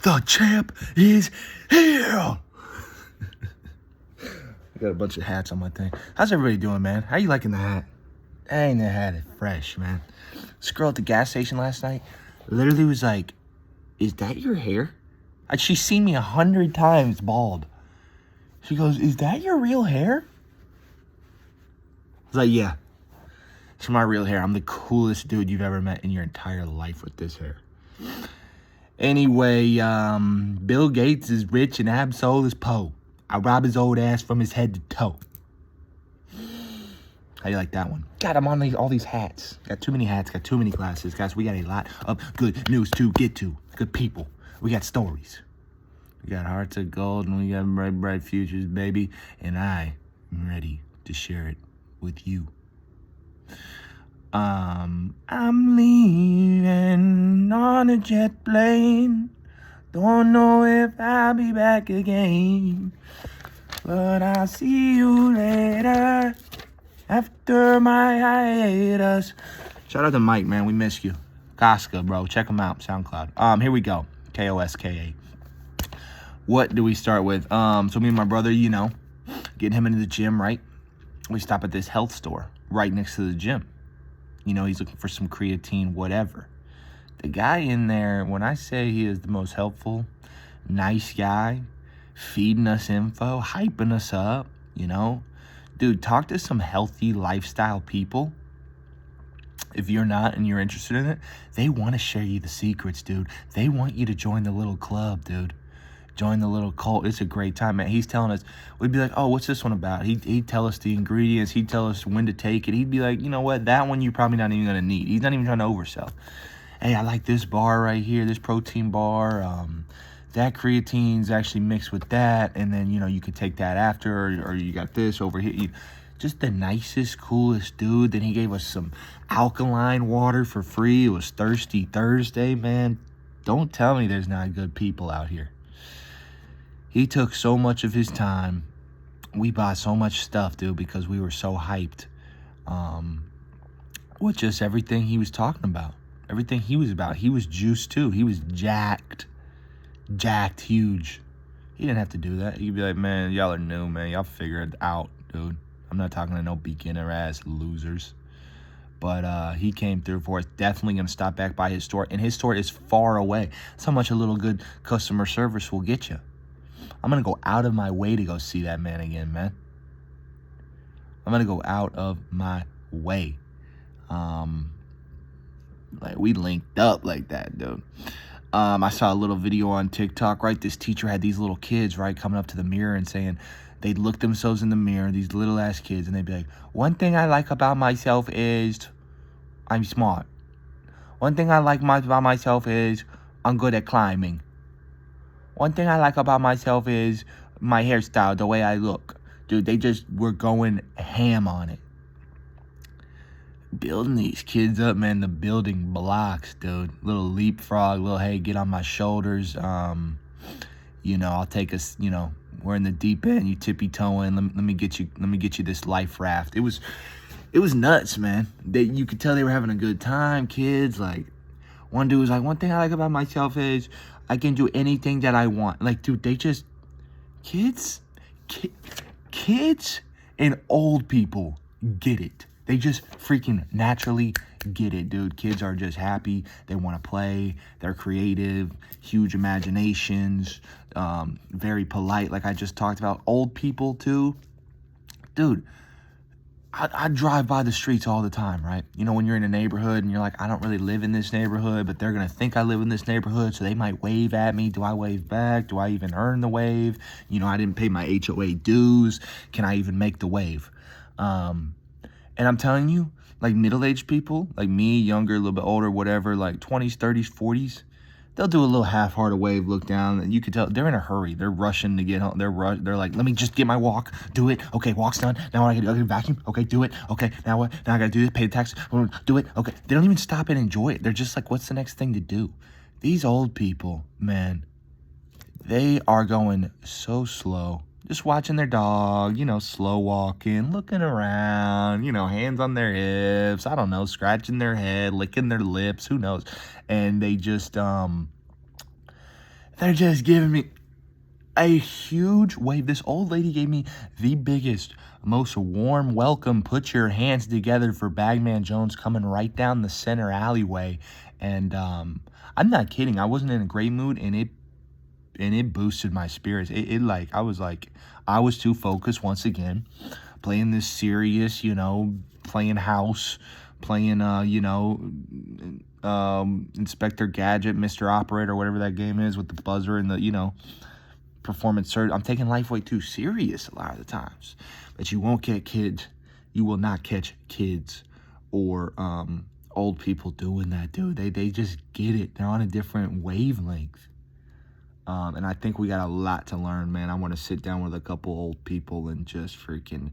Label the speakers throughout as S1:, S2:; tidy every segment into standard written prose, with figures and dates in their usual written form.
S1: The champ is here. I got a bunch of hats on my thing. How's everybody doing, man? How you liking the hat? Dang, the hat is fresh, man. This girl at the gas station last night literally was like, is that your hair? She's seen me 100 times bald. She goes, is that your real hair? I was like, yeah. It's my real hair. I'm the coolest dude you've ever met in your entire life with this hair. Anyway, Bill Gates is rich and Ab-Soul is po. I rob his old ass from his head to toe. How do you like that one? God, I'm on all these hats. Got too many hats, got too many glasses. Guys, we got a lot of good news to get to. Good people. We got stories. We got hearts of gold and we got bright, bright futures, baby. And I am ready to share it with you. I'm leaving on a jet plane. Don't know if I'll be back again. But I'll see you later after my hiatus. Shout out to Mike, man. We miss you. Koska, bro. Check him out. SoundCloud. Here we go. Koska. What do we start with? So me and my brother, getting him into the gym, right? We stop at this health store right next to the gym. He's looking for some creatine, whatever. The guy in there, when I say he is the most helpful, nice guy, feeding us info, hyping us up, Dude, talk to some healthy lifestyle people. If you're not and you're interested in it, they want to share you the secrets, dude. They want you to join the little club, dude. Join the little cult. It's a great time, man. He's telling us, we'd be like, oh, what's this one about? He'd tell us the ingredients. He'd tell us when to take it. He'd be like, you know what? That one you're probably not even going to need. He's not even trying to oversell. Hey, I like this bar right here, this protein bar. That creatine's actually mixed with that. And then, you could take that after, or you got this over here. Just the nicest, coolest dude. Then he gave us some alkaline water for free. It was Thirsty Thursday, man. Don't tell me there's not good people out here. He took so much of his time. We bought so much stuff, dude, because we were so hyped. With just everything he was talking about. Everything he was about. He was juiced, too. He was jacked. Jacked huge. He didn't have to do that. He'd be like, man, y'all are new, man. Y'all figure it out, dude. I'm not talking to no beginner-ass losers. But he came through for us. Definitely going to stop back by his store. And his store is far away. That's how much a little good customer service will get you. I'm going to go out of my way to go see that man again, man. I'm going to go out of my way. We linked up like that, dude. I saw a little video on TikTok, right? This teacher had these little kids, right, coming up to the mirror and saying they'd look themselves in the mirror, these little ass kids, and they'd be like, one thing I like about myself is I'm smart. One thing I like about myself is I'm good at climbing. One thing I like about myself is my hairstyle, the way I look. Dude, they just were going ham on it. Building these kids up, man, the building blocks, dude. Little leapfrog, little, hey, get on my shoulders. I'll take us, we're in the deep end, you tippy-toeing. Let me get you this life raft. It was nuts, man. You could tell they were having a good time, kids. Like, one dude was like, one thing I like about myself is I can do anything that I want. Like, dude, they just, kids and old people get it. They just freaking naturally get it, dude. Kids are just happy. They want to play. They're creative, huge imaginations, very polite, like I just talked about. Old people, too. Dude, I drive by the streets all the time, right? When you're in a neighborhood and you're like, I don't really live in this neighborhood, but they're going to think I live in this neighborhood, so they might wave at me. Do I wave back? Do I even earn the wave? I didn't pay my HOA dues. Can I even make the wave? And I'm telling you, like middle-aged people, like me, younger, a little bit older, whatever, like 20s, 30s, 40s, they'll do a little half-hearted wave, look down. You can tell they're in a hurry. They're rushing to get home. They're like, let me just get my walk. Do it. Okay, walk's done. Now what I can vacuum. Okay, do it. Okay, now what? Now I got to do this, pay the tax. Do it. Okay. They don't even stop and enjoy it. They're just like, what's the next thing to do? These old people, man, they are going so slow. Just watching their dog, slow walking, looking around, hands on their hips, I don't know, scratching their head, licking their lips, who knows. And they just, They're just giving me a huge wave. This old lady gave me the biggest, most warm welcome. Put your hands together for Bagman Jones coming right down the center alleyway. And I'm not kidding. I wasn't in a great mood, and it boosted my spirits. I was too focused once again, playing this serious, playing house, playing Inspector Gadget, Mr. Operator, whatever that game is with the buzzer and the performance surge. I'm taking life way too serious a lot of the times. But you won't get kids. You will not catch kids or old people doing that, dude. They just get it. They're on a different wavelength. And I think we got a lot to learn, man. I want to sit down with a couple old people and just freaking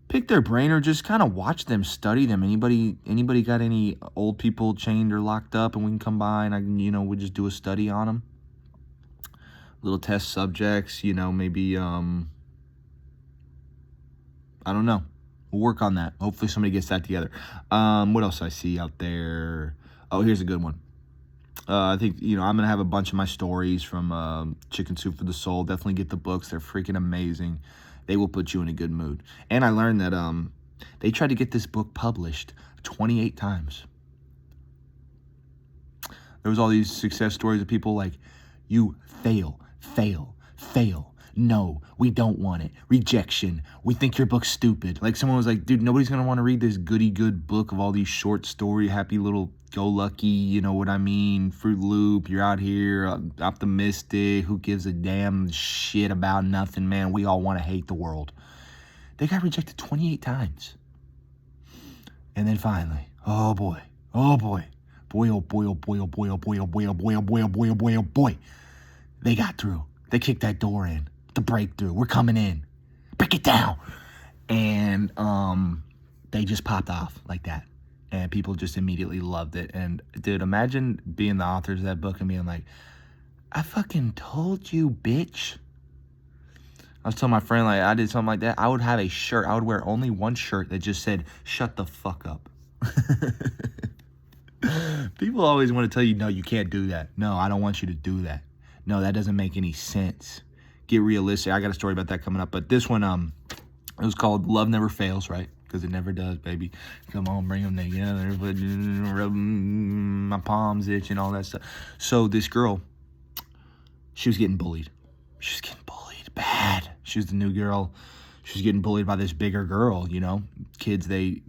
S1: pick their brain or just kind of watch them, study them. Anybody got any old people chained or locked up, and we can come by and we just do a study on them. Little test subjects, maybe I don't know. We'll work on that. Hopefully somebody gets that together. What else I see out there? Oh, here's a good one. I think, I'm going to have a bunch of my stories from Chicken Soup for the Soul. Definitely get the books. They're freaking amazing. They will put you in a good mood. And I learned that they tried to get this book published 28 times. There was all these success stories of people like, you fail. No, we don't want it. Rejection. We think your book's stupid. Like someone was like, dude, nobody's going to want to read this goody good book of all these short story, happy little go lucky, you know what I mean? Fruit Loop, you're out here, optimistic, who gives a damn shit about nothing, man. We all want to hate the world. They got rejected 28 times. And then finally, oh boy. They got through. They kicked that door in. The breakthrough. We're coming in. Break it down. And they just popped off like that. And people just immediately loved it. And dude, imagine being the authors of that book and being like, I fucking told you, bitch. I was telling my friend, like, I did something like that. I would have a shirt. I would wear only one shirt that just said, shut the fuck up. People always want to tell you, no, you can't do that. No, I don't want you to do that. No, that doesn't make any sense. Get realistic. I got a story about that coming up. But this one, it was called Love Never Fails, right? Because it never does, baby. Come on, bring them together. Rub my palms itch and all that stuff. So this girl, she was getting bullied. She was getting bullied bad. She was the new girl. She was getting bullied by this bigger girl, Kids, they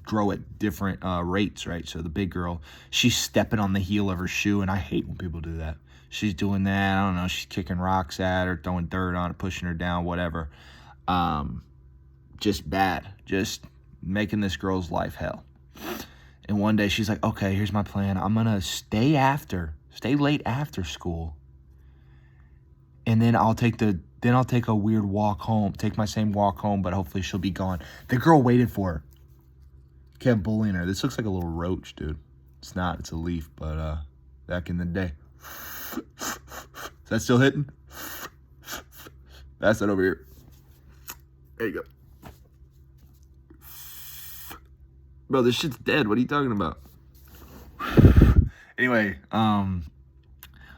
S1: grow at different rates, right? So the big girl, she's stepping on the heel of her shoe, and I hate when people do that. She's doing that. I don't know. She's kicking rocks at her, throwing dirt on her, pushing her down, whatever. Just bad. Just making this girl's life hell. And one day she's like, okay, here's my plan. I'm going to stay late after school. And then I'll take a weird walk home, take my same walk home, but hopefully she'll be gone. The girl waited for her. Kept bullying her. This looks like a little roach, dude. It's not. It's a leaf, but back in the day. Is that still hitting? That's that over here. There you go. Bro, this shit's dead. What are you talking about? Anyway, so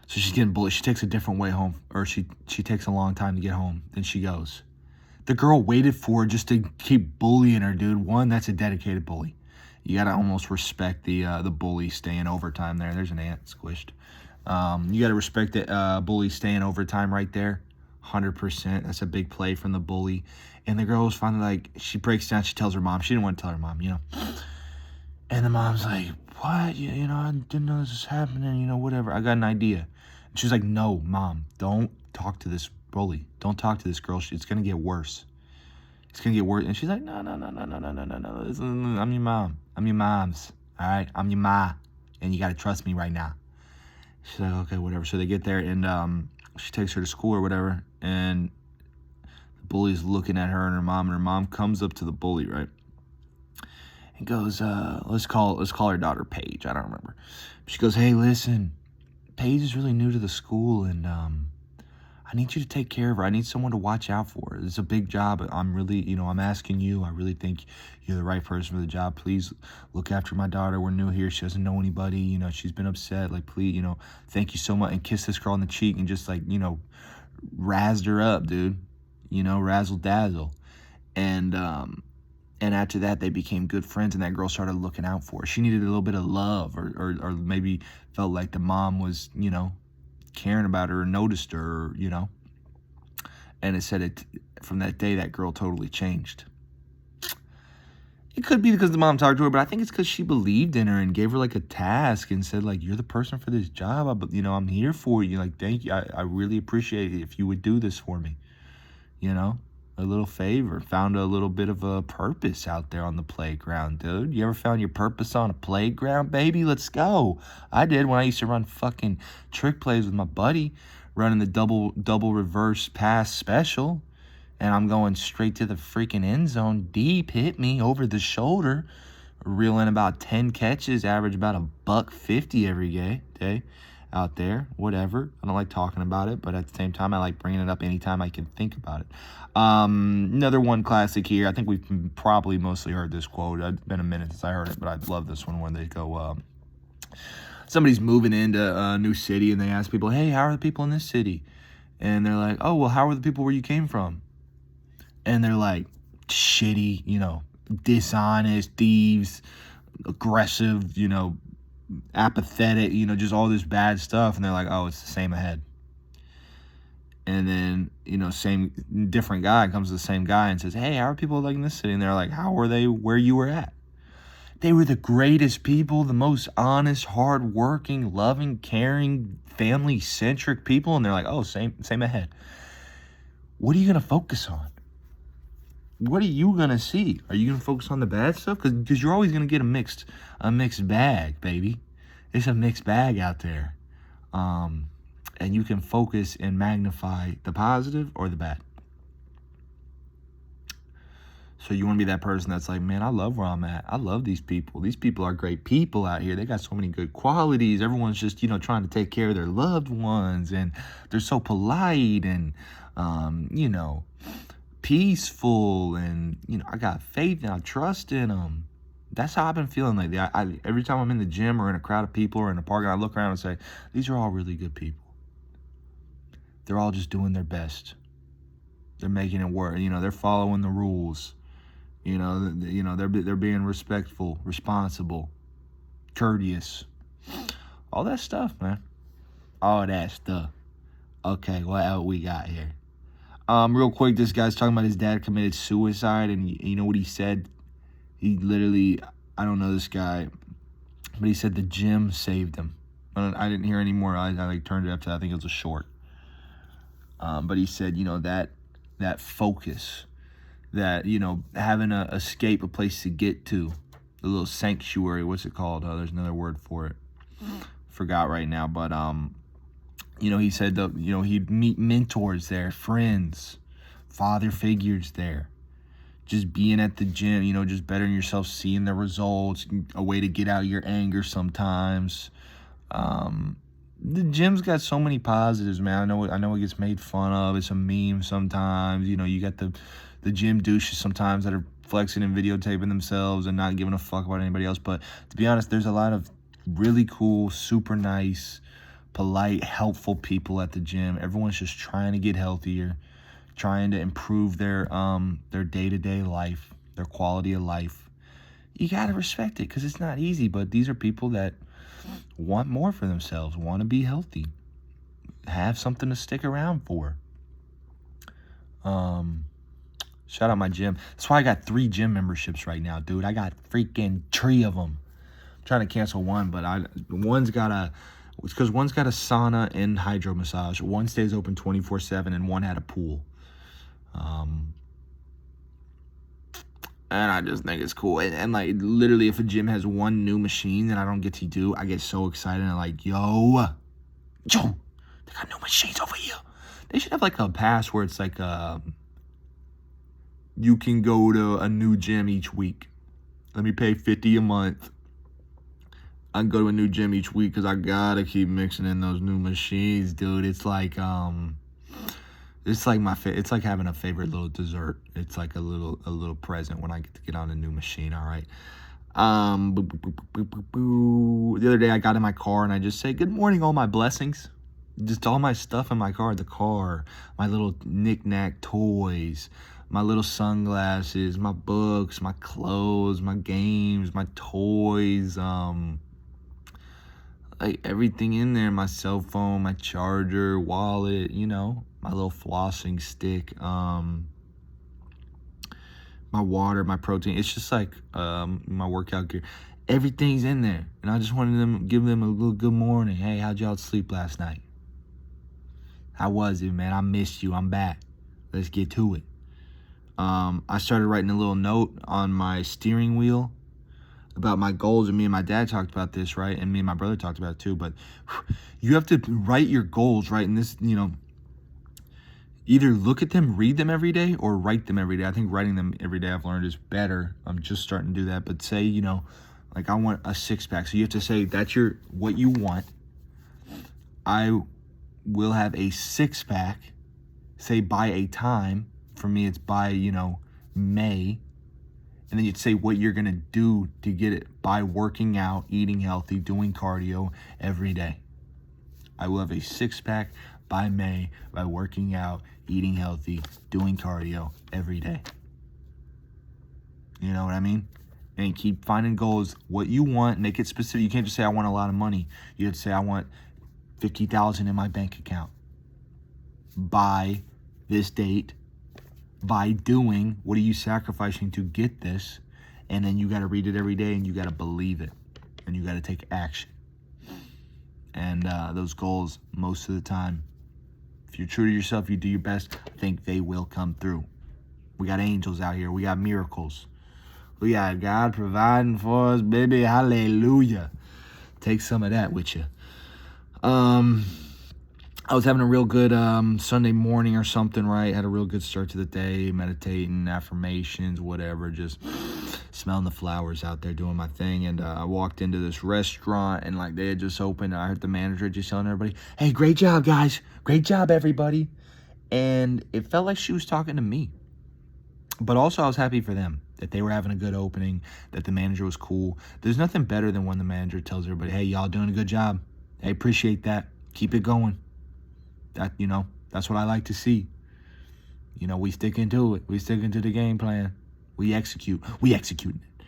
S1: she's getting bullied. She takes a different way home, or she takes a long time to get home. Then she goes. The girl waited for her just to keep bullying her, dude. One, that's a dedicated bully. You gotta almost respect the bully staying overtime there. There's an ant squished. You gotta respect the bully staying overtime right there. 100%. That's a big play from the bully. And the girl was finally like, she breaks down. She tells her mom. She didn't want to tell her mom, And the mom's like, what? I didn't know this was happening, whatever. I got an idea. And she's like, no, Mom, don't talk to this bully. Don't talk to this girl. It's going to get worse. It's going to get worse. And she's like, no. I'm your mom. I'm your mom's. All right? I'm your ma. And you got to trust me right now. She's like, okay, whatever. So they get there, and she takes her to school or whatever. And the bully's looking at her and her mom comes up to the bully, right? And goes, let's call her daughter Paige. I don't remember. She goes, hey, listen, Paige is really new to the school, and I need you to take care of her. I need someone to watch out for her. It's a big job. I'm really, I'm asking you. I really think you're the right person for the job. Please look after my daughter. We're new here. She doesn't know anybody. She's been upset. Like, please, thank you so much. And kiss this girl on the cheek and just like, razzed her up, dude. Razzle dazzle. And after that, they became good friends, and that girl started looking out for her. She needed a little bit of love, or maybe felt like the mom was, caring about her or noticed her, and it said from that day, that girl totally changed. It could be because the mom talked to her, but I think it's because she believed in her and gave her like a task and said like, you're the person for this job. I'm here for you. Like, thank you. I really appreciate it if you would do this for me. A little favor. Found a little bit of a purpose out there on the playground, dude. You ever found your purpose on a playground, baby? Let's go. I did when I used to run fucking trick plays with my buddy, running the double reverse pass special, and I'm going straight to the freaking end zone. Deep hit me over the shoulder, reeling about 10 catches, average about $150 every day out there. Whatever. I don't like talking about it, but at the same time, I like bringing it up anytime I can think about it. Another one classic here. I think we've probably mostly heard this quote. It's been a minute since I heard it, but I love this one when they go, somebody's moving into a new city and they ask people, hey, how are the people in this city? And they're like, oh, well, how are the people where you came from? And they're like, shitty, dishonest, thieves, aggressive, apathetic, just all this bad stuff. And they're like, oh, it's the same ahead. And then, different guy comes to the same guy and says, hey, how are people like in this city? And they're like, how were they where you were at? They were the greatest people, the most honest, hardworking, loving, caring, family-centric people. And they're like, oh, same ahead. What are you going to focus on? What are you going to see? Are you going to focus on the bad stuff? Because you're always going to get a mixed bag, baby. It's a mixed bag out there. And you can focus and magnify the positive or the bad. So you want to be that person that's like, man, I love where I'm at. I love these people. These people are great people out here. They got so many good qualities. Everyone's just, trying to take care of their loved ones. And they're so polite and, peaceful. And, I got faith and I trust in them. That's how I've been feeling lately. Every time I'm in the gym or in a crowd of people or in a park, and I look around and say, these are all really good people. They're all just doing their best. They're making it work. They're following the rules. They're being respectful, responsible, courteous. All that stuff, man. All that stuff. Okay, what else we got here? Real quick, this guy's talking about his dad committed suicide, and you know what he said? He literally, I don't know this guy, but he said the gym saved him. I didn't hear any more. I turned it up to, I think it was a short. But he said, that focus, that, having a escape, a place to get to, a little sanctuary, what's it called? There's another word for it. Forgot right now, but, he said that, he'd meet mentors there, friends, father figures there. Just being at the gym, just bettering yourself, seeing the results, a way to get out your anger sometimes. The gym's got so many positives, man. I know it gets made fun of. It's a meme sometimes. You got the gym douches sometimes that are flexing and videotaping themselves and not giving a fuck about anybody else. But to be honest, there's a lot of really cool, super nice, polite, helpful people at the gym. Everyone's just trying to get healthier, trying to improve their day-to-day life, their quality of life. You got to respect it because it's not easy, but these are people that want more for themselves, want to be healthy, have something to stick around for. Shout out my gym. That's why I got 3 gym memberships right now, dude. I got freaking 3 of them. I'm trying to cancel one, but one's got a sauna and hydro massage. One stays open 24/7, and one had a pool. And I just think it's cool. And like, literally, if a gym has one new machine that I don't get to do, I get so excited and like, yo, they got new machines over here. They should have like a pass where it's like, you can go to a new gym each week. Let me pay $50 a month. I can go to a new gym each week because I gotta keep mixing in those new machines, dude. It's like, It's like it's like having a favorite little dessert. It's like a little present when I get to get on a new machine. All right. The other day I got in my car and I just say, "Good morning, all my blessings." Just all my stuff in my car, my little knick-knack toys, my little sunglasses, my books, my clothes, my games, my toys, like everything in there, my cell phone, my charger, wallet, my little flossing stick, my water, my protein. It's just like my workout gear. Everything's in there. And I just wanted to give them a little good morning. Hey, how'd y'all sleep last night? How was it, man? I missed you. I'm back. Let's get to it. I started writing a little note on my steering wheel about my goals, and me and my dad talked about this, right? And me and my brother talked about it too. But you have to write your goals, right? And this, either look at them, read them every day, or write them every day. I think writing them every day, I've learned, is better. I'm just starting to do that. But say, like I want a 6-pack. So you have to say that's what you want. I will have a 6-pack, say by a time. For me, it's by, May. And then you'd say what you're going to do to get it by working out, eating healthy, doing cardio every day. I will have a 6-pack by May by working out, eating healthy, doing cardio every day. You know what I mean? And keep finding goals, what you want, make it specific. You can't just say, I want a lot of money. You have to say, I want $50,000 in my bank account by this date. By doing, what are you sacrificing to get this? And then you got to read it every day, and you got to believe it, and you got to take action. And those goals, most of the time, if you're true to yourself, you do your best, I think they will come through. We got angels out here. We got miracles. We got God providing for us, baby. Hallelujah. Take some of that with you. I was having a real good Sunday morning or something, right? Had a real good start to the day, meditating, affirmations, whatever, just smelling the flowers out there, doing my thing. And I walked into this restaurant, and like they had just opened. I heard the manager just telling everybody, "Hey, great job, guys. Great job, everybody." And it felt like she was talking to me. But also I was happy for them, that they were having a good opening, that the manager was cool. There's nothing better than when the manager tells everybody, "Hey, y'all doing a good job. I appreciate that. Keep it going." That, that's what I like to see. We stick into it. We stick into the game plan. We execute. We executing it.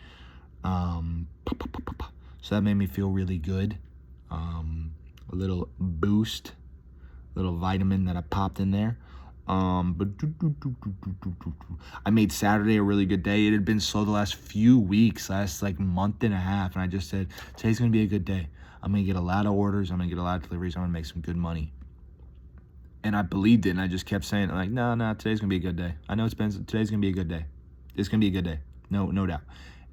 S1: So that made me feel really good. A little boost, little vitamin that I popped in there. I made Saturday a really good day. It had been slow the last few weeks, last month and a half, and I just said, today's gonna be a good day. I'm gonna get a lot of orders. I'm gonna get a lot of deliveries. I'm gonna make some good money. And I believed it, and I just kept saying, no, today's going to be a good day. I know today's going to be a good day. It's going to be a good day. No doubt.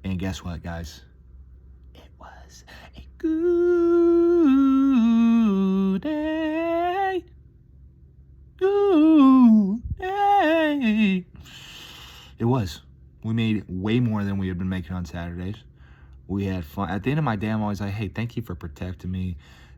S1: And guess what, guys? It was a good day. Good day. It was. We made way more than we had been making on Saturdays. We had fun. At the end of my day, I'm always like, hey, thank you for protecting me.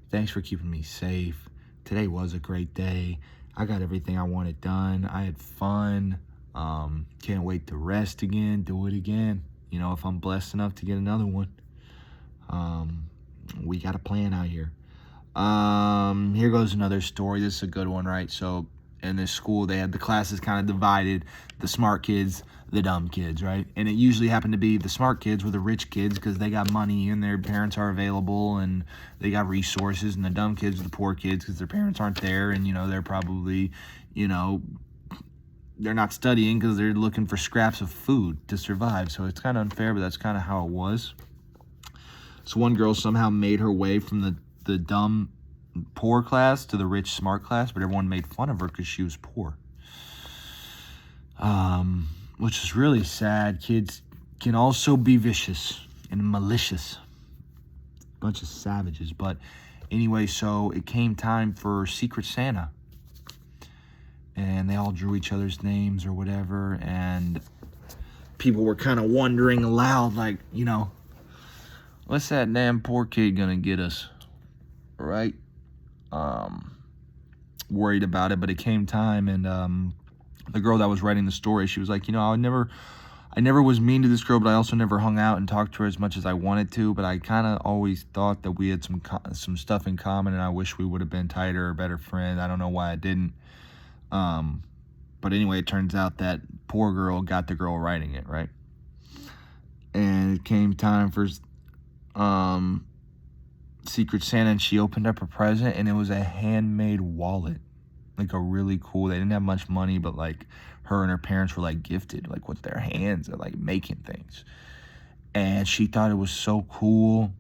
S1: Thanks for keeping me safe. Today was a great day. I got everything I wanted done. I had fun. Can't wait to rest again, do it again. If I'm blessed enough to get another one. We got a plan out here. Here goes another story. This is a good one, right? So in this school, they had the classes kind of divided. The smart kids, the dumb kids, right? And it usually happened to be the smart kids were the rich kids because they got money and their parents are available and they got resources, and the dumb kids are the poor kids because their parents aren't there, and they're probably they're not studying because they're looking for scraps of food to survive. So it's kind of unfair, but that's kind of how it was. So one girl somehow made her way from the dumb poor class to the rich smart class, but everyone made fun of her because she was poor. Which is really sad. Kids can also be vicious and malicious. Bunch of savages. But anyway, so it came time for Secret Santa. And they all drew each other's names or whatever. And people were kind of wondering aloud, what's that damn poor kid gonna get us? Right? worried about it, but it came time, and the girl that was writing the story, she was like, you know, I never was mean to this girl, but I also never hung out and talked to her as much as I wanted to. But I kind of always thought that we had some stuff in common, and I wish we would have been tighter or better friends. I don't know why I didn't. But anyway, it turns out that poor girl got the girl writing it, right? And it came time for Secret Santa, and she opened up her present, and it was a handmade wallet. Like a really cool, they didn't have much money, but like her and her parents were like gifted, like with their hands at like making things. And she thought it was so cool.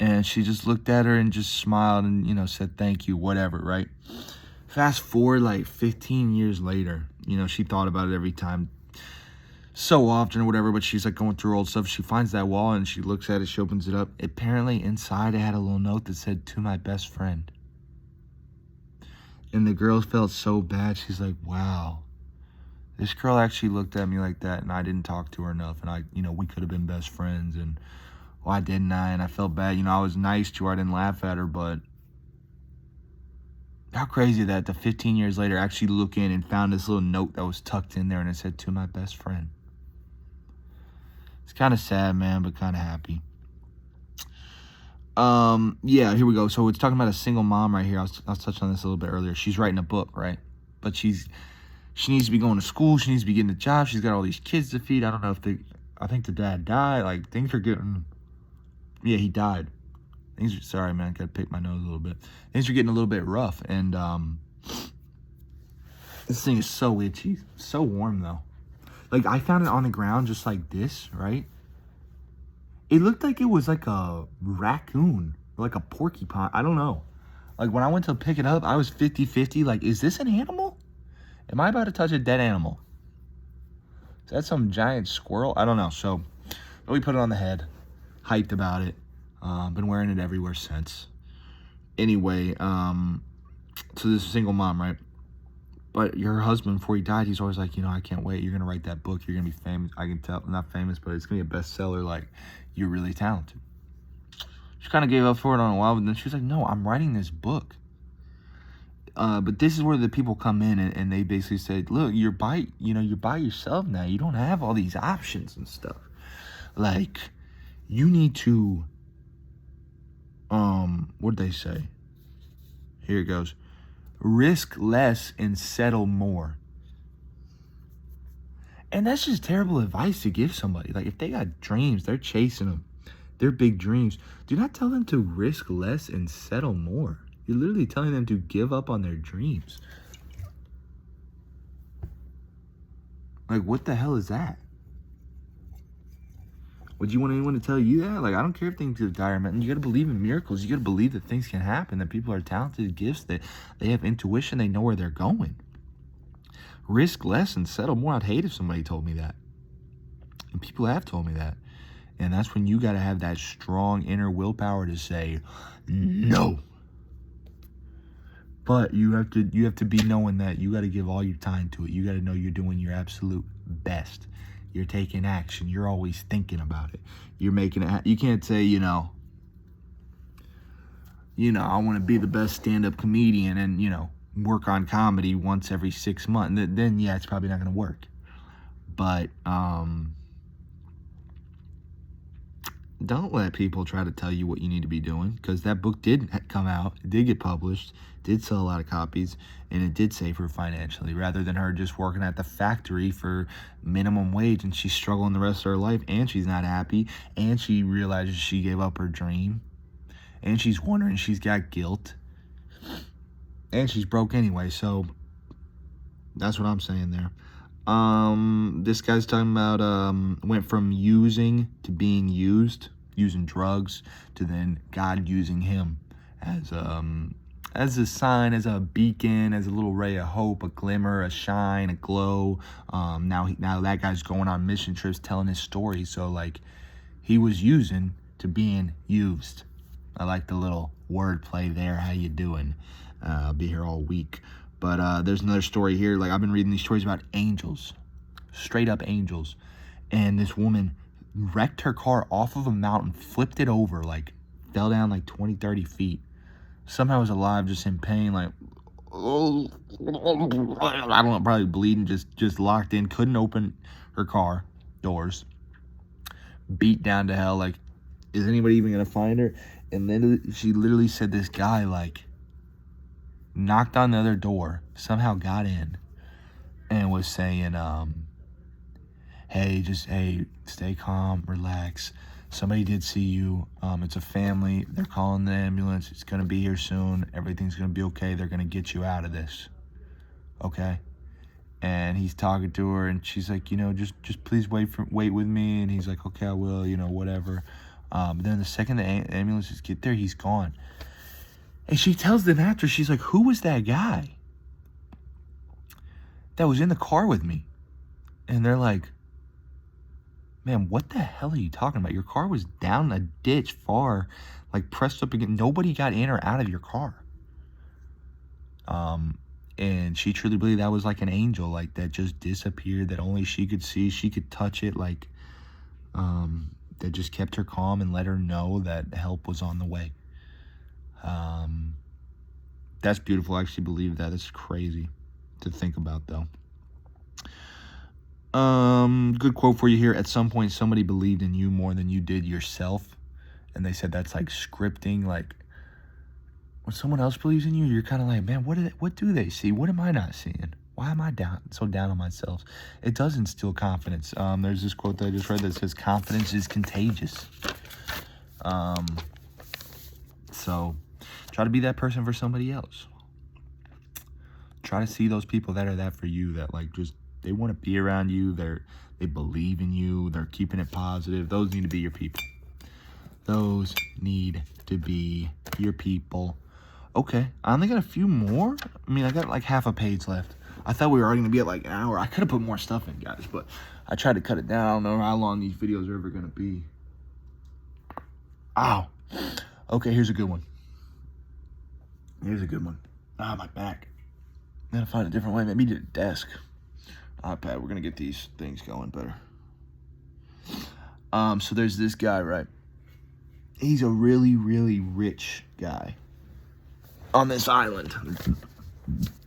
S1: And she just looked at her and just smiled and, you know, said, thank you, whatever, right? Fast forward like 15 years later, you know, she thought about it every time, so often or whatever, but she's like going through old stuff. She finds that wall and she looks at it, she opens it up. Apparently inside it had a little note that said, to my best friend. And the girl felt so bad. She's like, wow, this girl actually looked at me like that, and I didn't talk to her enough. And I, you know, we could have been best friends. And why didn't I? And I felt bad. You know, I was nice to her. I didn't laugh at her. But how crazy that the 15 years later actually look in and found this little note that was tucked in there, and it said, to my best friend. It's kind of sad, man, but kind of happy. Yeah, here we go. So it's talking about a single mom right here. I was touching on this a little bit earlier. She's writing a book, right? But she needs to be going to school. She needs to be getting a job. She's got all these kids to feed. I don't know if I think the dad died. Like, things are getting, yeah, he died. Sorry, man, I gotta pick my nose a little bit. Things are getting a little bit rough. And, this thing is so itchy. So warm, though. Like, I found it on the ground just like this, right? It looked like it was like a raccoon, or like a porcupine. I don't know. Like, when I went to pick it up, I was 50-50. Like, is this an animal? Am I about to touch a dead animal? Is that some giant squirrel? I don't know. So, we put it on the head. Hyped about it. Been wearing it everywhere since. Anyway, so this is a single mom, right? But your husband, before he died, he's always like, you know, I can't wait. You're going to write that book. You're going to be famous. I can tell, not famous, but it's going to be a bestseller. Like, you're really talented. She kind of gave up for it on a while, but then she was like, no, I'm writing this book. But this is where the people come in, and they basically said, look, you're by yourself now. You don't have all these options and stuff. Like, you need to, what did they say? Here it goes. Risk less and settle more. And that's just terrible advice to give somebody. Like, if they got dreams, they're chasing them. They're big dreams. Do not tell them to risk less and settle more. You're literally telling them to give up on their dreams. Like, what the hell is that? Would you want anyone to tell you that? Like, I don't care if things get dire, man. You got to believe in miracles. You got to believe that things can happen, that people are talented, gifts, that they have intuition, they know where they're going. Risk less and settle more. I'd hate if somebody told me that. And people have told me that. And that's when you got to have that strong inner willpower to say no. But you have to be knowing that you got to give all your time to it. You got to know you're doing your absolute best. You're taking action. You're always thinking about it. You're making it. You can't say, you know, I want to be the best stand-up comedian and, work on comedy once every 6 months. Then yeah, it's probably not going to work. But don't let people try to tell you what you need to be doing, because that book did come out, it did get published, did sell a lot of copies, and it did save her financially, rather than her just working at the factory for minimum wage and she's struggling the rest of her life, and she's not happy, and she realizes she gave up her dream, and she's wondering, she's got guilt, and she's broke anyway. So that's what I'm saying there. This guy's talking about went from using to being used, using drugs, to then God using him as a sign, as a beacon, as a little ray of hope, a glimmer, a shine, a glow. Now that guy's going on mission trips, telling his story. So like, he was using to being used. I like the little wordplay there. How you doing? I'll be here all week. But there's another story here. Like, I've been reading these stories about angels, straight up angels. And this woman wrecked her car off of a mountain, flipped it over, like fell down like 20, 30 feet. somehow was alive, just in pain, like, I don't know, probably bleeding, just locked in, couldn't open her car doors, beat down to hell, like, is anybody even gonna find her? And then she literally said this guy, like, knocked on the other door, somehow got in, and was saying, hey, stay calm, relax. Somebody did see you. It's a family. They're calling the ambulance. It's going to be here soon. Everything's going to be okay. They're going to get you out of this. Okay? And he's talking to her, and she's like, just please wait with me. And he's like, okay, I will, whatever. But then the second the ambulances get there, he's gone. And she tells them after, she's like, who was that guy that was in the car with me? And they're like, man, what the hell are you talking about? Your car was down a ditch far, like pressed up against. Nobody got in or out of your car. And she truly believed that was like an angel, like that just disappeared, that only she could see. She could touch it, like, that just kept her calm and let her know that help was on the way. That's beautiful. I actually believe that. It's crazy to think about, though. Good quote for you here. At some point, somebody believed in you more than you did yourself. And they said that's like scripting. Like, when someone else believes in you, you're kind of like, man, what do they see? What am I not seeing? Why am I so down on myself? It does instill confidence. There's this quote that I just read that says, confidence is contagious. So try to be that person for somebody else. Try to see those people that are that for you, that like just, they want to be around you. They believe in you. They're keeping it positive. Those need to be your people. Those need to be your people. Okay, I only got a few more. I mean, I got like half a page left. I thought we were already going to be at like an hour. I could have put more stuff in, guys, but I tried to cut it down. I don't know how long these videos are ever going to be. Ow. Okay, here's a good one. Ah, my back. I gotta find a different way. Maybe to the desk. iPad, we're gonna get these things going better. So there's this guy, right? He's a really, really rich guy on this island.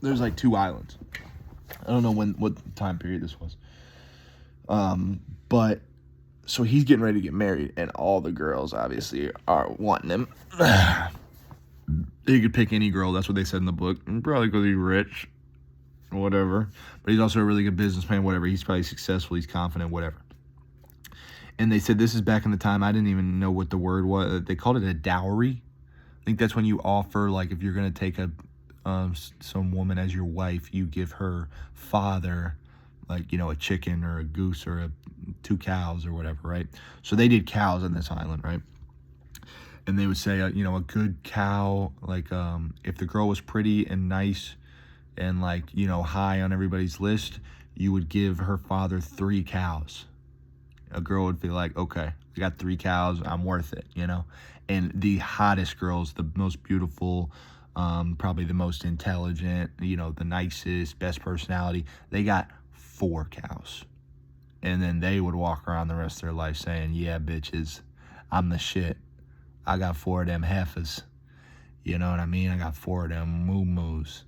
S1: There's like 2 islands. I don't know what time period this was. But so he's getting ready to get married, and all the girls obviously are wanting him. You could pick any girl. That's what they said in the book. Probably because he's rich, whatever. But he's also a really good businessman, whatever. He's probably successful. He's confident, whatever. And they said this is back in the time. I didn't even know what the word was. They called it a dowry. I think that's when you offer, like, if you're going to take some woman as your wife, you give her father, like, a chicken or a goose or 2 cows or whatever, right? So they did cows on this island, right? And they would say, a good cow, like, if the girl was pretty and nice and, like, high on everybody's list, you would give her father 3 cows. A girl would be like, okay, I got 3 cows, I'm worth it, And the hottest girls, the most beautiful, probably the most intelligent, the nicest, best personality, they got 4 cows. And then they would walk around the rest of their life saying, yeah, bitches, I'm the shit. I got 4 of them heifers. You know what I mean? I got 4 of them moo-moos.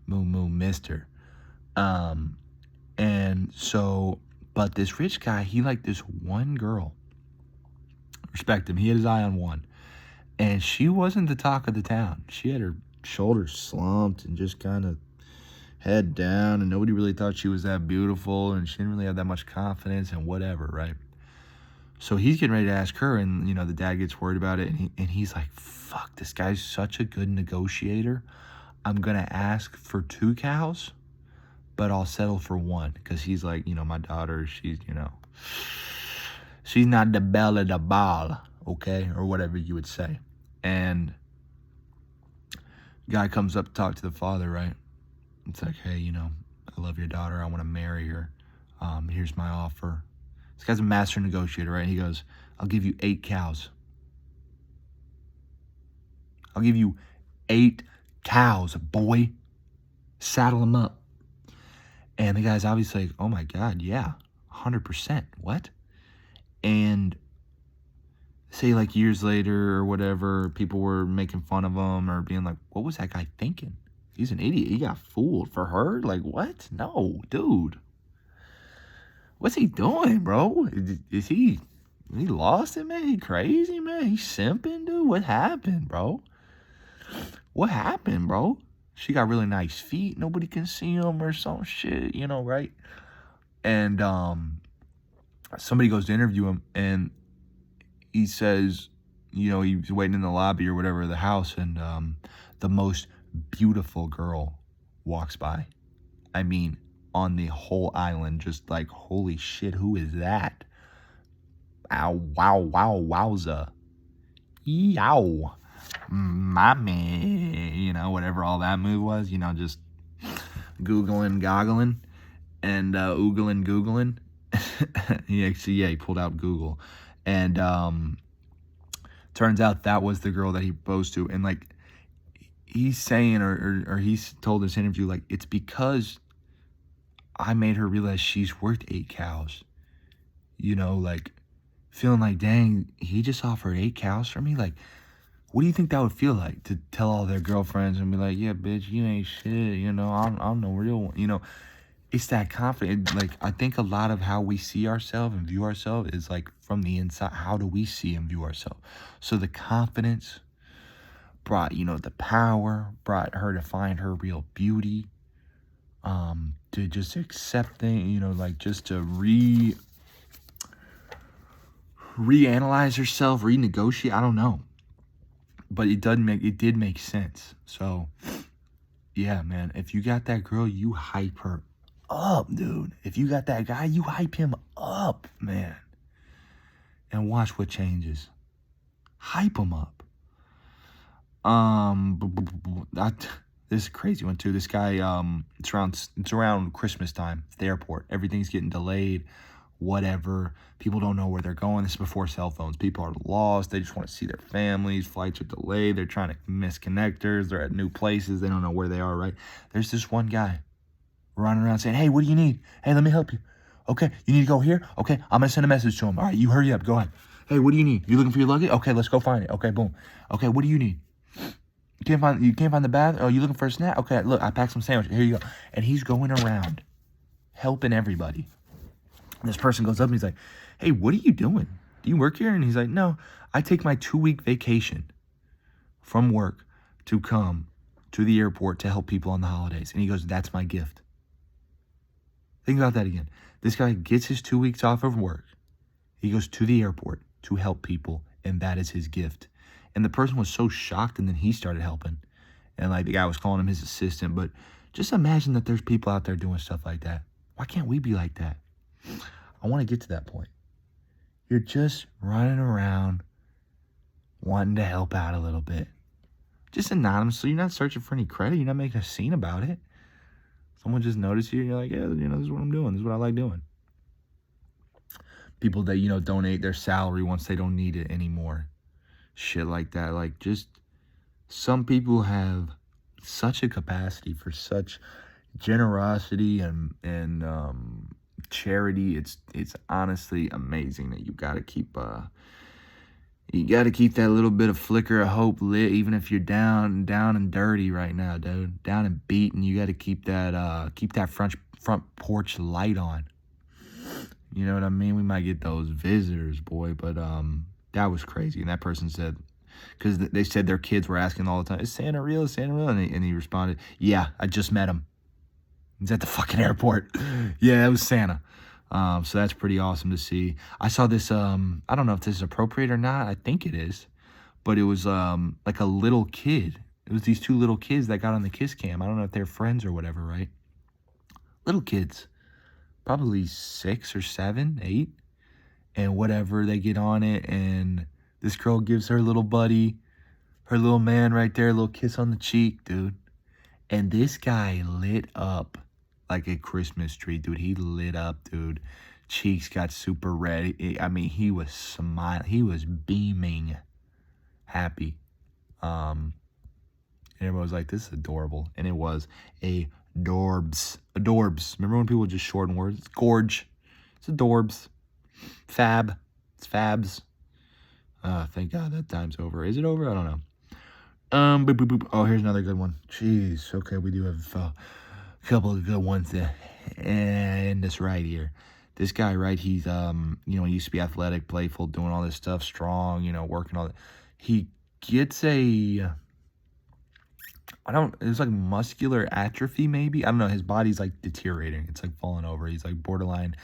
S1: Moo-moo mister. And so, but this rich guy, he liked this one girl. Respect him. He had his eye on one. And she wasn't the talk of the town. She had her shoulders slumped and just kind of head down. And nobody really thought she was that beautiful. And she didn't really have that much confidence and whatever, right? So he's getting ready to ask her, and, the dad gets worried about it, and he's like, fuck, this guy's such a good negotiator. I'm going to ask for 2 cows, but I'll settle for 1, because he's like, my daughter, she's, she's not the belle of the ball, okay, or whatever you would say. And guy comes up to talk to the father, right? It's like, hey, I love your daughter. I want to marry her. Here's my offer. This guy's a master negotiator, right? He goes, I'll give you 8 cows. I'll give you 8 cows, boy. Saddle them up. And the guy's obviously like, oh my God, yeah, 100%. What? And say like years later or whatever, people were making fun of him or being like, what was that guy thinking? He's an idiot. He got fooled for her. Like, what? No, dude. What's he doing, bro? Is he lost it, man? He crazy, man? He simping, dude? What happened, bro? What happened, bro? She got really nice feet. Nobody can see them or some shit, you know, right? And somebody goes to interview him, and he says, you know, he was waiting in the lobby or whatever of the house, and the most beautiful girl walks by. I mean, on the whole island, just like, holy shit, who is that? Ow, wow, wow, wowza. Yow. Mommy. You know, whatever all that move was, you know, just Googling, goggling, and Googling. He pulled out Google. And turns out that was the girl that he proposed to. And like, he's saying, or he's told this interview, like, it's because I made her realize she's worth 8 cows. You know, like, feeling like, dang, he just offered 8 cows for me? Like, what do you think that would feel like, to tell all their girlfriends and be like, yeah, bitch, you ain't shit, you know, I'm the real one, you know? It's that confident. Like, I think a lot of how we see ourselves and view ourselves is like from the inside. How do we see and view ourselves? So the confidence brought, you know, the power, brought her to find her real beauty, to just accept things, you know, like just to reanalyze herself, renegotiate. I don't know, but it did make sense. So yeah, man, if you got that girl, you hype her up, dude. If you got that guy, you hype him up, man. And watch what changes. Hype him up. This is a crazy one too. This guy, it's around Christmas time at the airport. Everything's getting delayed, whatever. People don't know where they're going. This is before cell phones. People are lost. They just want to see their families. Flights are delayed. They're trying to miss connectors. They're at new places. They don't know where they are, right? There's this one guy running around saying, hey, what do you need? Hey, let me help you. Okay, you need to go here? Okay, I'm going to send a message to him. All right, you hurry up. Go ahead. Hey, what do you need? You looking for your luggage? Okay, let's go find it. Okay, boom. Okay, what do you need? You can't find the bath? Oh, you looking for a snack? Okay, look, I packed some sandwiches. Here you go. And he's going around helping everybody. And this person goes up and he's like, hey, what are you doing? Do you work here? And he's like, no, I take my 2-week vacation from work to come to the airport to help people on the holidays. And he goes, that's my gift. Think about that again. This guy gets his 2 weeks off of work. He goes to the airport to help people, and that is his gift. And the person was so shocked, and then he started helping. And like the guy was calling him his assistant. But just imagine that there's people out there doing stuff like that. Why can't we be like that? I want to get to that point. You're just running around wanting to help out a little bit. Just anonymously. You're not searching for any credit. You're not making a scene about it. Someone just noticed you and you're like, yeah, you know, this is what I'm doing. This is what I like doing. People that, you know, donate their salary once they don't need it anymore. Shit like that. Like, just some people have such a capacity for such generosity and charity. It's honestly amazing that you got to keep that little bit of flicker of hope lit, even if you're down and dirty right now, dude. Down and beaten. You got to keep that front porch light on. You know what I mean? We might get those visitors, boy, but that was crazy. And that person said, because they said their kids were asking all the time, is Santa real? Is Santa real? And he responded, yeah, I just met him. He's at the fucking airport. Yeah, that was Santa. So that's pretty awesome to see. I saw this, I don't know if this is appropriate or not. I think it is. But it was like a little kid. It was these 2 little kids that got on the kiss cam. I don't know if they're friends or whatever, right? Little kids. Probably 6 or 7, 8. And whatever, they get on it. And this girl gives her little buddy, her little man right there, a little kiss on the cheek, dude. And this guy lit up like a Christmas tree, dude. He lit up, dude. Cheeks got super red. I mean, he was smiling. He was beaming happy. And everyone was like, this is adorable. And it was adorbs. Adorbs. Remember when people just shorten words? It's gorge. It's adorbs. Fab. It's fabs. Thank God that time's over. Is it over? I don't know. Boop, boop, boop. Oh, here's another good one. Jeez. Okay, we do have a couple of good ones to end this right here. This guy, right? He's he used to be athletic, playful, doing all this stuff, strong, working all that. He gets it's like muscular atrophy, maybe. I don't know. His body's like deteriorating. It's like falling over. He's like borderline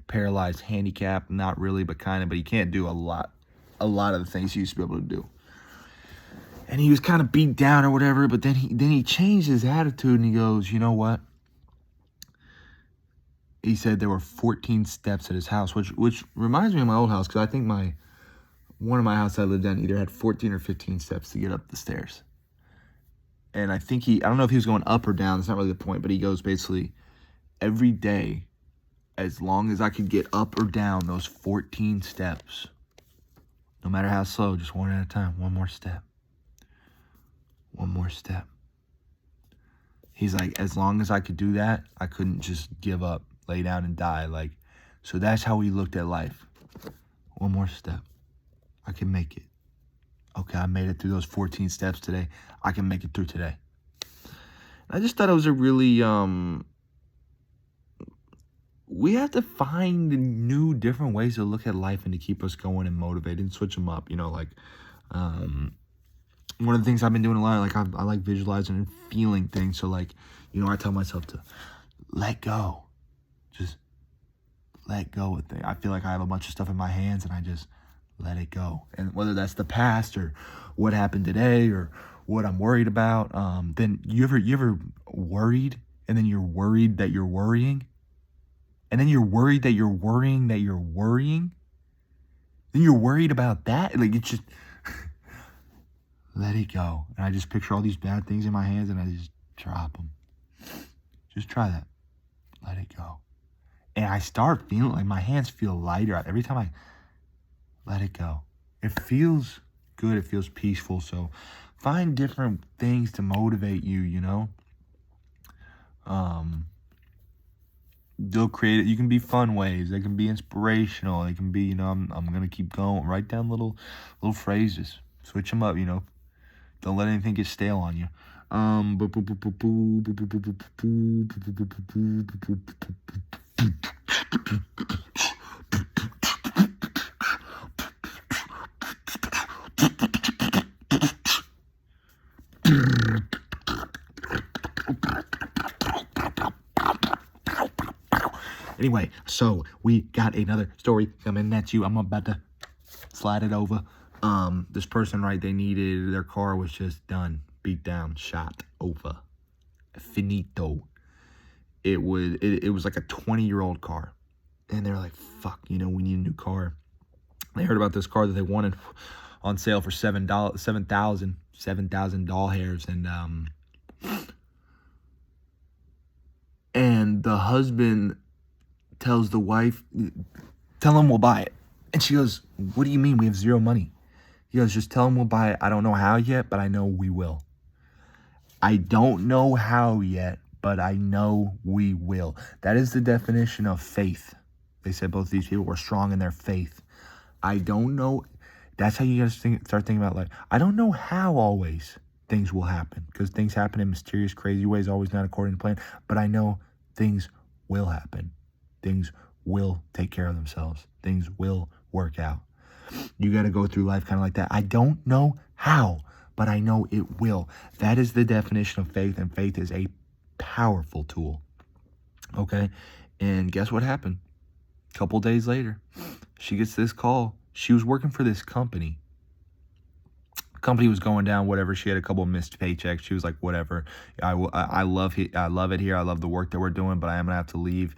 S1: paralyzed, handicapped. Not really, but kind of. But he can't do a lot of the things he used to be able to do. And he was kind of beat down or whatever. But then he changed his attitude and he goes, you know what? He said there were 14 steps at his house, which reminds me of my old house, because I think one of my house I lived in either had 14 or 15 steps to get up the stairs. And I think I don't know if he was going up or down. That's not really the point. But he goes basically every day, as long as I could get up or down those 14 steps, no matter how slow, just one at a time, one more step. One more step. He's like, as long as I could do that, I couldn't just give up, lay down and die. Like, so that's how he looked at life. One more step. I can make it. Okay, I made it through those 14 steps today. I can make it through today. I just thought it was a really, we have to find new, different ways to look at life and to keep us going and motivated and switch them up. One of the things I've been doing a lot, like I like visualizing and feeling things. So like, I tell myself to let go. Just let go of things. I feel like I have a bunch of stuff in my hands and I just let it go. And whether that's the past or what happened today or what I'm worried about, then you ever worried and then you're worried that you're worrying? And then you're worried that you're worrying that you're worrying? Then you're worried about that? Like, it's just let it go. And I just picture all these bad things in my hands and I just drop them. Just try that. Let it go. And I start feeling like my hands feel lighter every time I let it go. It feels good. It feels peaceful. So find different things to motivate you, They'll create it. You can be fun ways. They can be inspirational. They can be, I'm going to keep going. Write down little phrases. Switch them up, Don't let anything get stale on you. Anyway, so we got another story coming at you. I'm about to slide it over. This person, right, their car was just done, beat down, shot, over, finito. It was like a 20-year-old car, and they're like, fuck, we need a new car. They heard about this car that they wanted on sale for $7,000 doll hairs, and the husband tells the wife, tell him we'll buy it. And she goes, what do you mean? We have zero money. He goes, just tell him we'll buy it. I don't know how yet, but I know we will. I don't know how yet, but I know we will. That is the definition of faith. They said both these people were strong in their faith. I don't know. That's how you guys start thinking about life. I don't know how always things will happen, because things happen in mysterious, crazy ways, always not according to plan. But I know things will happen. Things will take care of themselves. Things will work out. You got to go through life kind of like that. I don't know how, but I know it will. That is the definition of faith, and faith is a powerful tool. Okay? And guess what happened? A couple days later, she gets this call. She was working for this company. Company was going down, whatever. She had a couple of missed paychecks. She was like, whatever. I love it here. I love the work that we're doing, but I am going to have to leave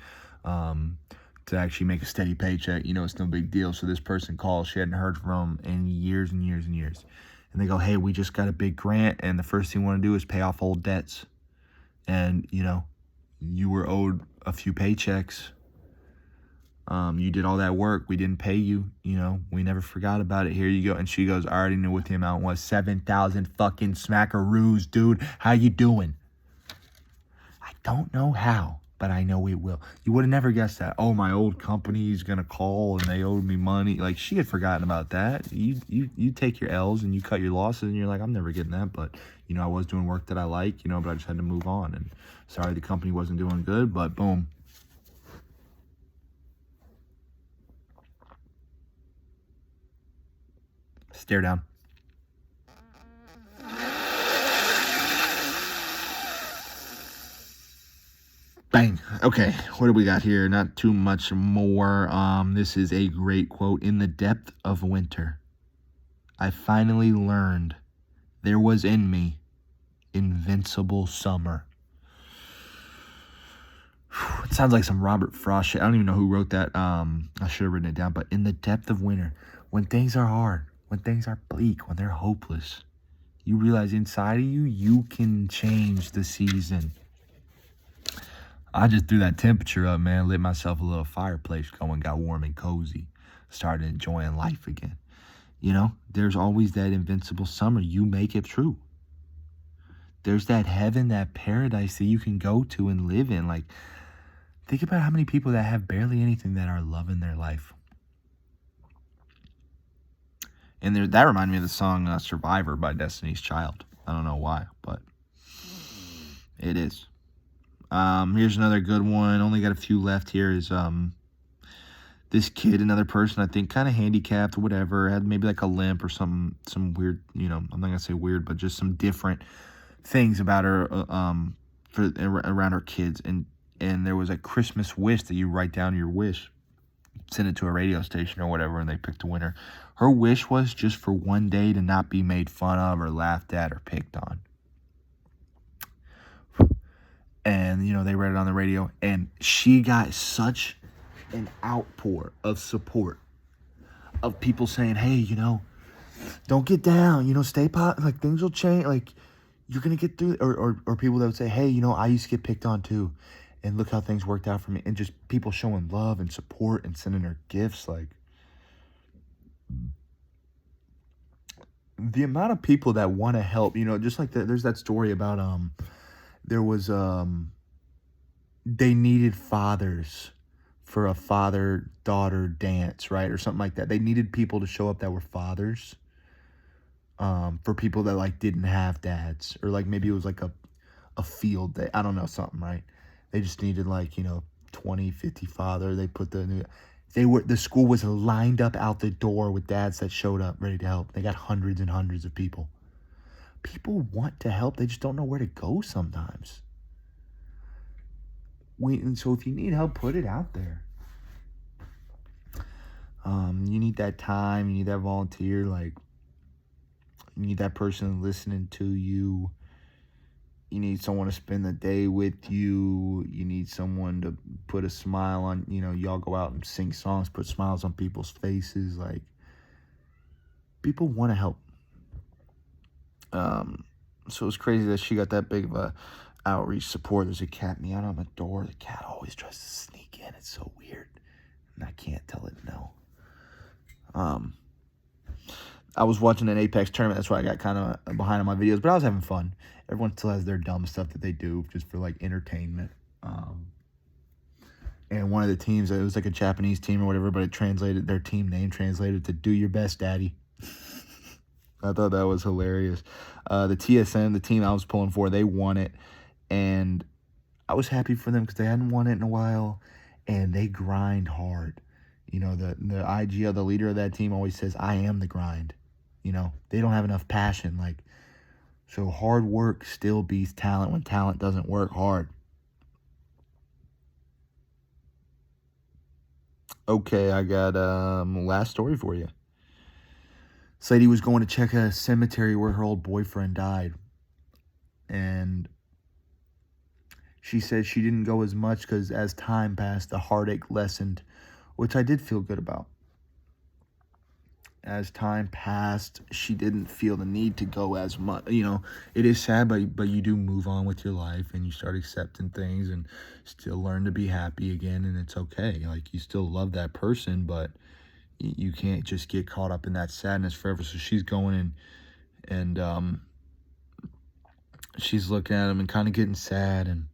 S1: to actually make a steady paycheck. It's no big deal. So this person calls. She hadn't heard from in years and years and years. And they go, hey, we just got a big grant, and the first thing we want to do is pay off old debts. And, you were owed a few paychecks. You did all that work. We didn't pay you. We never forgot about it. Here you go. And she goes, I already knew what the amount was. 7,000 fucking smackaroos, dude. How you doing? I don't know how, but I know it will. You would have never guessed that. Oh, my old company's gonna call and they owed me money. Like, she had forgotten about that. You take your L's and you cut your losses, and you're like, I'm never getting that. But you know, I was doing work that I like, you know, but I just had to move on. And sorry, the company wasn't doing good, but boom. Stare down. Bang. Okay, what do we got here? Not too much more. This is a great quote. In the depth of winter, I finally learned there was in me invincible summer. It sounds like some Robert Frost shit. I don't even know who wrote that. I should have written it down. But in the depth of winter, when things are hard, when things are bleak, when they're hopeless, you realize inside of you, you can change the season. I just threw that temperature up, man. Lit myself a little fireplace going, got warm and cozy. Started enjoying life again. You know, there's always that invincible summer. You make it true. There's that heaven, that paradise that you can go to and live in. Like, think about how many people that have barely anything that are loving their life. And that reminded me of the song Survivor by Destiny's Child. I don't know why, but it is. Here's another good one. Only got a few left here. Is this kid, another person, I think kind of handicapped or whatever, had maybe like a limp or some weird, you know, I'm not gonna say weird, but just some different things about her around her kids. And there was a Christmas wish that you write down your wish, send it to a radio station or whatever, and they picked a winner. Her wish was just for one day to not be made fun of or laughed at or picked on. And, you know, they read it on the radio, and she got such an outpour of support of people saying, hey, you know, don't get down, you know, stay positive, like, things will change, like, you're going to get through it. Or people that would say, hey, you know, I used to get picked on too, and look how things worked out for me. And just people showing love and support and sending her gifts. Like, the amount of people that want to help, you know, just like there's that story about, there was, they needed fathers for a father-daughter dance, right? Or something like that. They needed people to show up that were fathers, for people that, like, didn't have dads. Or, like, maybe it was, like, a field day. I don't know, something, right? They just needed, like, you know, 20, 50 father. They put the school was lined up out the door with dads that showed up ready to help. They got hundreds and hundreds of people. People want to help. They just don't know where to go sometimes. And so if you need help, put it out there. You need that time. You need that volunteer. Like, you need that person listening to you. You need someone to spend the day with you. You need someone to put a smile on, you know, y'all go out and sing songs, put smiles on people's faces. Like, people want to help. So it's crazy that she got that big of a outreach support. There's a cat meowing on my door. The cat always tries to sneak in. It's so weird. And I can't tell it no. I was watching an Apex tournament. That's why I got kind of behind on my videos. But I was having fun. Everyone still has their dumb stuff that they do just for, like, entertainment. And one of the teams, it was like a Japanese team or whatever, but it translated, their team name translated to "Do Your Best, Daddy." I thought that was hilarious. The TSM, the team I was pulling for, they won it. And I was happy for them because they hadn't won it in a while. And they grind hard. You know, the IGL, the leader of that team, always says, I am the grind. You know, they don't have enough passion. Like, so hard work still beats talent when talent doesn't work hard. Okay, I got last story for you. This lady was going to check a cemetery where her old boyfriend died. And she said she didn't go as much because as time passed, the heartache lessened, which I did feel good about. As time passed, she didn't feel the need to go as much. You know, it is sad, but you do move on with your life and you start accepting things and still learn to be happy again, and it's okay. Like, you still love that person, but you can't just get caught up in that sadness forever. So she's going and she's looking at him and kind of getting sad and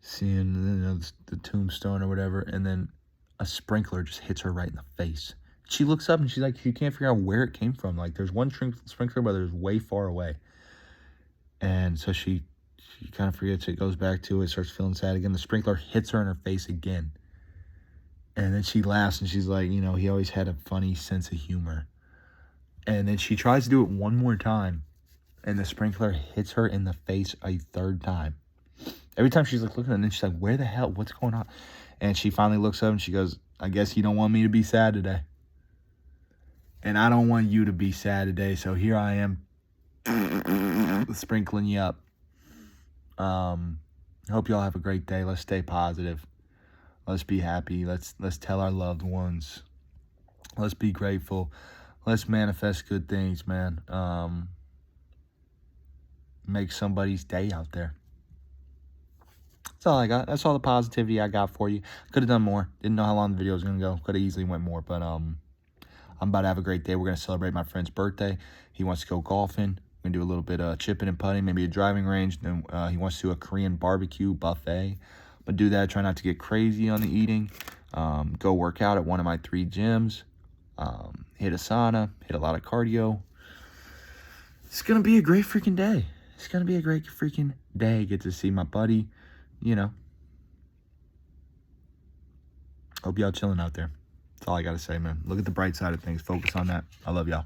S1: seeing the tombstone or whatever, and then a sprinkler just hits her right in the face. She looks up and she's like, she can't figure out where it came from. Like, there's one sprinkler, but there's way far away. And so she kind of forgets it, goes back to it, starts feeling sad again. The sprinkler hits her in her face again. And then she laughs and she's like, he always had a funny sense of humor. And then she tries to do it one more time, and the sprinkler hits her in the face a third time. Every time she's like looking at it, and she's like, where the hell, what's going on? And she finally looks up and she goes, I guess you don't want me to be sad today. And I don't want you to be sad today, so here I am sprinkling you up. Hope y'all have a great day. Let's stay positive. Let's be happy. Let's tell our loved ones. Let's be grateful. Let's manifest good things, man. Make somebody's day out there. That's all I got. That's all the positivity I got for you. Could have done more. Didn't know how long the video was going to go. Could have easily went more, but I'm about to have a great day. We're going to celebrate my friend's birthday. He wants to go golfing. We're going to do a little bit of chipping and putting, maybe a driving range. Then he wants to do a Korean barbecue buffet. But do that. Try not to get crazy on the eating. Go work out at one of my 3 gyms. Hit a sauna. Hit a lot of cardio. It's going to be a great freaking day. It's going to be a great freaking day. Get to see my buddy. Hope y'all chilling out there. That's all I got to say, man. Look at the bright side of things. Focus on that. I love y'all.